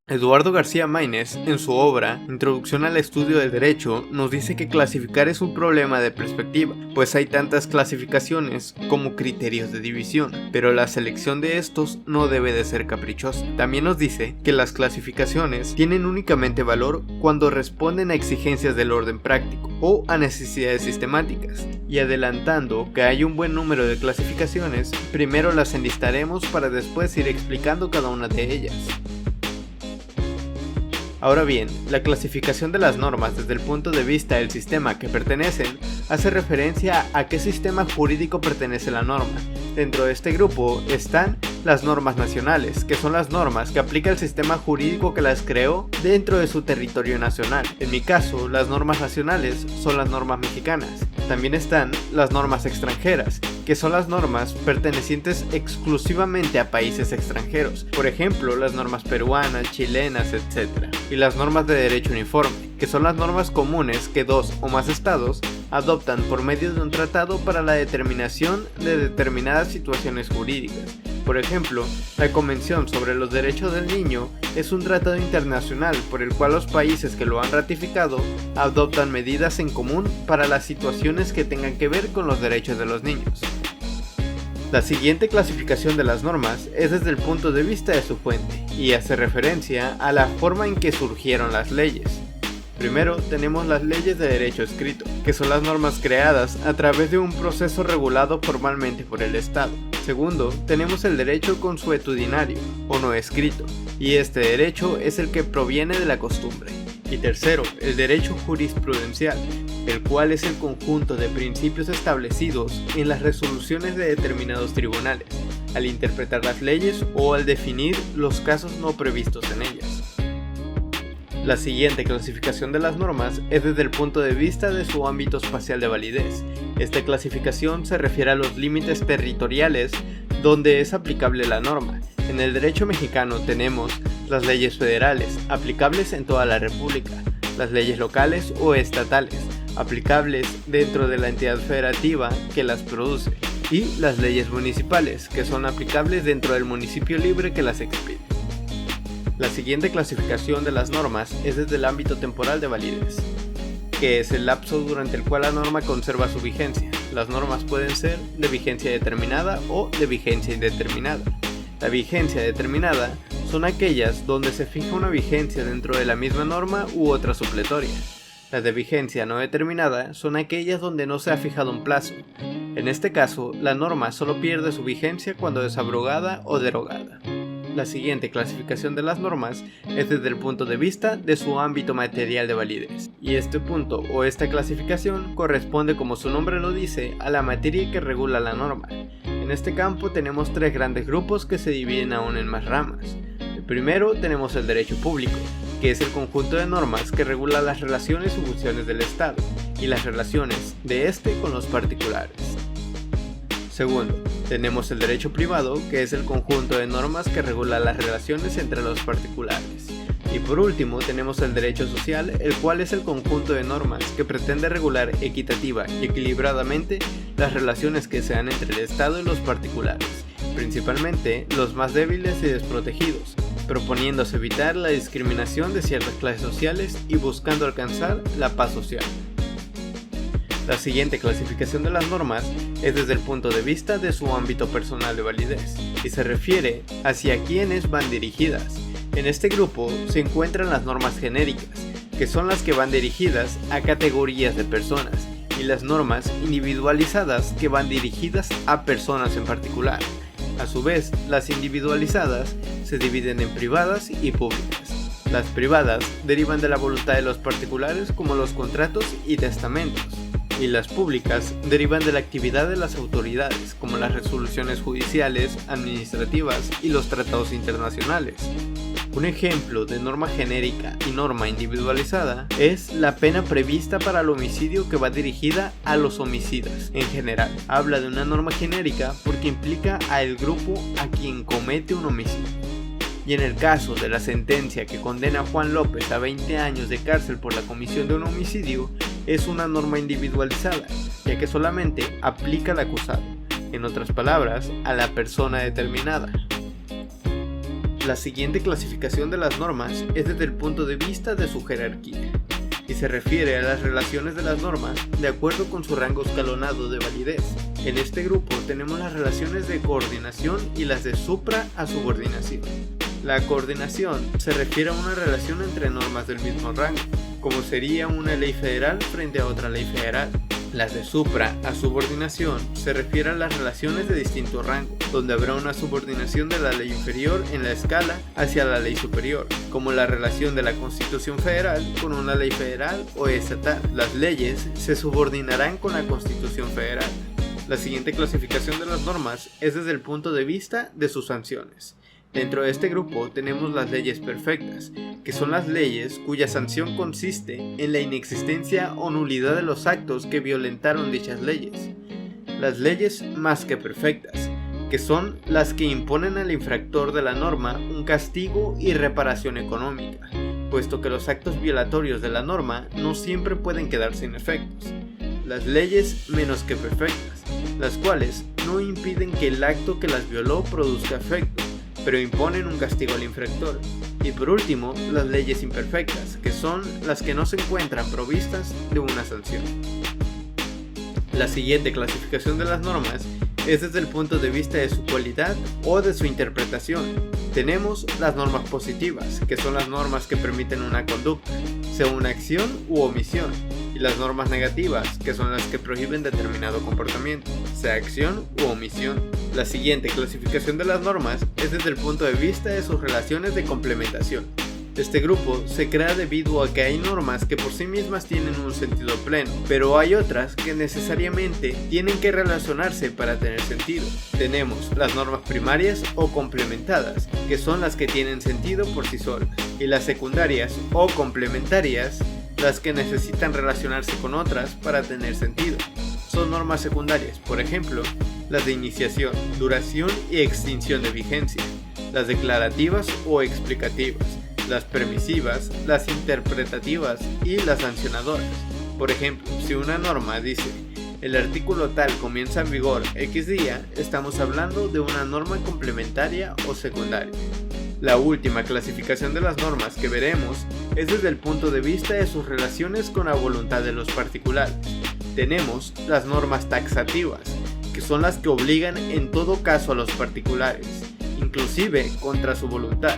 Eduardo García Maínez, en su obra Introducción al estudio del derecho, nos dice que clasificar es un problema de perspectiva, pues hay tantas clasificaciones como criterios de división, pero la selección de estos no debe de ser caprichosa. También nos dice que las clasificaciones tienen únicamente valor cuando responden a exigencias del orden práctico o a necesidades sistemáticas, y adelantando que hay un buen número de clasificaciones, primero las enlistaremos para después ir explicando cada una de ellas. Ahora bien, la clasificación de las normas desde el punto de vista del sistema que pertenecen hace referencia a qué sistema jurídico pertenece la norma. Dentro de este grupo están las normas nacionales, que son las normas que aplica el sistema jurídico que las creó dentro de su territorio nacional. En mi caso, las normas nacionales son las normas mexicanas. También están las normas extranjeras, que son las normas pertenecientes exclusivamente a países extranjeros, por ejemplo, las normas peruanas, chilenas, etc. Y las normas de derecho uniforme, que son las normas comunes que dos o más estados adoptan por medio de un tratado para la determinación de determinadas situaciones jurídicas. Por ejemplo, la Convención sobre los Derechos del Niño es un tratado internacional por el cual los países que lo han ratificado adoptan medidas en común para las situaciones que tengan que ver con los derechos de los niños. La siguiente clasificación de las normas es desde el punto de vista de su fuente y hace referencia a la forma en que surgieron las leyes. Primero tenemos las leyes de derecho escrito, que son las normas creadas a través de un proceso regulado formalmente por el Estado. Segundo, tenemos el derecho consuetudinario, o no escrito, y este derecho es el que proviene de la costumbre. Y tercero, el derecho jurisprudencial, el cual es el conjunto de principios establecidos en las resoluciones de determinados tribunales, al interpretar las leyes o al definir los casos no previstos en ellas. La siguiente clasificación de las normas es desde el punto de vista de su ámbito espacial de validez. Esta clasificación se refiere a los límites territoriales donde es aplicable la norma. En el derecho mexicano tenemos las leyes federales, aplicables en toda la República, las leyes locales o estatales, aplicables dentro de la entidad federativa que las produce, y las leyes municipales, que son aplicables dentro del municipio libre que las expide. La siguiente clasificación de las normas es desde el ámbito temporal de validez, que es el lapso durante el cual la norma conserva su vigencia. Las normas pueden ser de vigencia determinada o de vigencia indeterminada. La vigencia determinada son aquellas donde se fija una vigencia dentro de la misma norma u otra supletoria. Las de vigencia no determinada son aquellas donde no se ha fijado un plazo. En este caso, la norma solo pierde su vigencia cuando es abrogada o derogada. La siguiente clasificación de las normas es desde el punto de vista de su ámbito material de validez, y este punto o esta clasificación corresponde, como su nombre lo dice, a la materia que regula la norma. En este campo tenemos tres grandes grupos que se dividen aún en más ramas. El primero tenemos el derecho público, que es el conjunto de normas que regula las relaciones y funciones del Estado, y las relaciones de este con los particulares. Segundo, tenemos el derecho privado, que es el conjunto de normas que regula las relaciones entre los particulares. Y por último tenemos el derecho social, el cual es el conjunto de normas que pretende regular equitativa y equilibradamente las relaciones que se dan entre el Estado y los particulares, principalmente los más débiles y desprotegidos, proponiéndose evitar la discriminación de ciertas clases sociales y buscando alcanzar la paz social. La siguiente clasificación de las normas es desde el punto de vista de su ámbito personal de validez y se refiere hacia quiénes van dirigidas. En este grupo se encuentran las normas genéricas, que son las que van dirigidas a categorías de personas, y las normas individualizadas, que van dirigidas a personas en particular. A su vez, las individualizadas se dividen en privadas y públicas. Las privadas derivan de la voluntad de los particulares, como los contratos y testamentos, y las públicas derivan de la actividad de las autoridades, como las resoluciones judiciales, administrativas y los tratados internacionales. Un ejemplo de norma genérica y norma individualizada es la pena prevista para el homicidio, que va dirigida a los homicidas en general. Habla de una norma genérica porque implica al grupo a quien comete un homicidio. Y en el caso de la sentencia que condena a Juan López a 20 años de cárcel por la comisión de un homicidio, es una norma individualizada, ya que solamente aplica al acusado, en otras palabras, a la persona determinada. La siguiente clasificación de las normas es desde el punto de vista de su jerarquía, y se refiere a las relaciones de las normas de acuerdo con su rango escalonado de validez. En este grupo tenemos las relaciones de coordinación y las de supra a subordinación. La coordinación se refiere a una relación entre normas del mismo rango, como sería una ley federal frente a otra ley federal. Las de supra a subordinación se refieren a las relaciones de distinto rango, donde habrá una subordinación de la ley inferior en la escala hacia la ley superior, como la relación de la Constitución Federal con una ley federal o estatal. Las leyes se subordinarán con la Constitución Federal. La siguiente clasificación de las normas es desde el punto de vista de sus sanciones. Dentro de este grupo tenemos las leyes perfectas, que son las leyes cuya sanción consiste en la inexistencia o nulidad de los actos que violentaron dichas leyes. Las leyes más que perfectas, que son las que imponen al infractor de la norma un castigo y reparación económica, puesto que los actos violatorios de la norma no siempre pueden quedar sin efectos. Las leyes menos que perfectas, las cuales no impiden que el acto que las violó produzca efecto, pero imponen un castigo al infractor. Y por último, las leyes imperfectas, que son las que no se encuentran provistas de una sanción. La siguiente clasificación de las normas es desde el punto de vista de su cualidad o de su interpretación. Tenemos las normas positivas, que son las normas que permiten una conducta, sea una acción u omisión, y las normas negativas, que son las que prohíben determinado comportamiento, sea acción u omisión. La siguiente clasificación de las normas es desde el punto de vista de sus relaciones de complementación. Este grupo se crea debido a que hay normas que por sí mismas tienen un sentido pleno, pero hay otras que necesariamente tienen que relacionarse para tener sentido. Tenemos las normas primarias o complementadas, que son las que tienen sentido por sí solas, y las secundarias o complementarias, las que necesitan relacionarse con otras para tener sentido. Son normas secundarias, por ejemplo, las de iniciación, duración y extinción de vigencia, las declarativas o explicativas, las permisivas, las interpretativas y las sancionadoras. Por ejemplo, si una norma dice el artículo tal comienza en vigor X día, estamos hablando de una norma complementaria o secundaria. La última clasificación de las normas que veremos es desde el punto de vista de sus relaciones con la voluntad de los particulares. Tenemos las normas taxativas, que son las que obligan en todo caso a los particulares, inclusive contra su voluntad.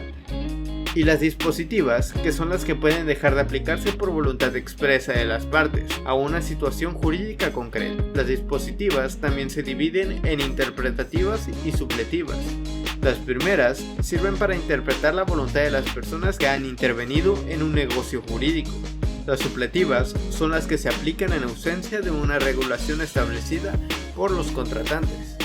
Y las dispositivas, que son las que pueden dejar de aplicarse por voluntad expresa de las partes a una situación jurídica concreta. Las dispositivas también se dividen en interpretativas y supletivas. Las primeras sirven para interpretar la voluntad de las personas que han intervenido en un negocio jurídico. Las supletivas son las que se aplican en ausencia de una regulación establecida por los contratantes.